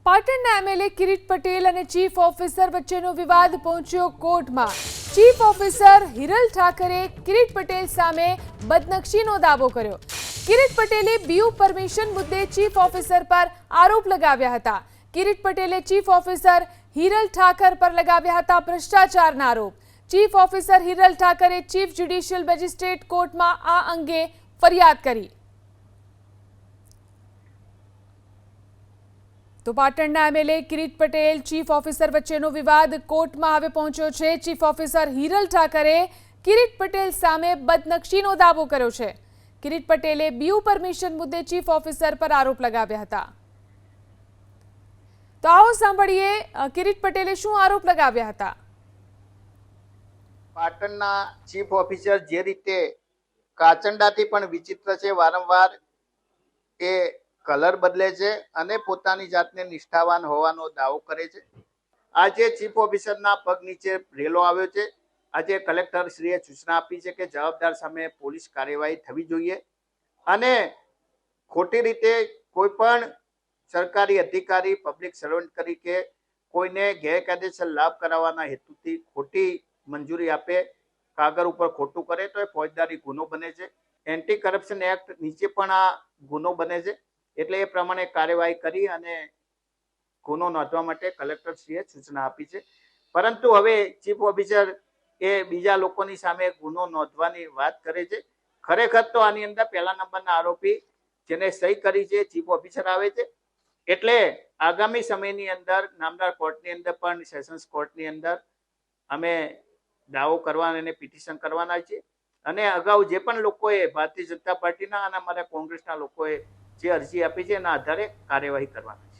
પાટણના એમએલએ કિરીટ પટેલ અને chief officer વચ્ચેનો વિવાદ પહોંચ્યો કોર્ટમાં। ચીફ ઓફિસર હિરલ ઠાકરે કિરીટ પટેલ સામે બદનક્ષીનો દાવો કર્યો। કિરીટ પટેલે બીયુ પરમિશન મુદ્દે ચીફ ઓફિસર પર આરોપ લગાવ્યા હતા। કિરીટ પટેલે ચીફ ઓફિસર હિરલ ઠાકર પર લગાવ્યા હતા ભ્રષ્ટાચારના આરોપ। Chief officer Hiral Thackeray chief judicial magistrate કોર્ટમાં આ અંગે ફરિયાદ કરી। તો પાટણના MLA Kirit Patel chief officer વચ્ચેનો વિવાદ કોર્ટમાં હવે પહોંચ્યો છે। ચીફ ઓફિસર હિરલ ઠાકરે કિરીટ પટેલ સામે બદનક્ષીનો દાવો કર્યો છે। કિરીટ પટેલે બીયુ પરમિશન મુદ્દે ચીફ ઓફિસર પર આરોપ લગાવ્યા હતા। તો આવો સાંભળીએ કિરીટ પટેલે શું આરોપ લગાવ્યા હતા। પાટણના ચીફ ઓફિસર જે રીતે કાચંડાથી પણ વિચિત્ર છે, વારંવાર એ કલર બદલે છે અને પોતાની જાતને નિષ્ઠાવાન હોવાનો દાવો કરે છે। આજે ચીફ ઓફિસરના પગ નીચે રેલો આવ્યો છે। આજે કલેક્ટર શ્રીએ સૂચના આપી છે કે જવાબદાર સામે પોલીસ કાર્યવાહી થવી જોઈએ અને ખોટી રીતે કોઈ પણ સરકારી અધિકારી પબ્લિક સર્વન્ટ તરીકે કોઈને ગેરકાયદેસર લાભ કરાવવાના હેતુથી ખોટી મંજૂરી આપે, કાગળ ઉપર ખોટું કરે તો એ ફોજદારી ગુનો બને છે। એન્ટી કરપ્શન એક્ટ નીચે પણ આ ગુનો બને છે, એટલે એ પ્રમાણે કાર્યવાહી કરી અને ગુનો નોંધવા માટે કલેક્ટરશ્રીએ સૂચના આપી છે। પરંતુ હવે ચીફ ઓફિસર એ બીજા લોકોની સામે ગુનો નોંધવાની વાત કરે છે। ખરેખર તો આની અંદર પહેલા નંબરના આરોપી જેને સહી કરી છે ચીફ ઓફિસર આવે છે। એટલે આગામી સમયની અંદર નામદાર કોર્ટની અંદર પણ સેશન્સ કોર્ટની અંદર અમે દાવો કરવાના અને પિટિશન કરવાના છે અને અગાઉ જે પણ લોકોએ ભારતીય જનતા પાર્ટીના અને અમારા કોંગ્રેસના લોકોએ જે અરજી આપી છે એના આધારે કાર્યવાહી કરવાની છે।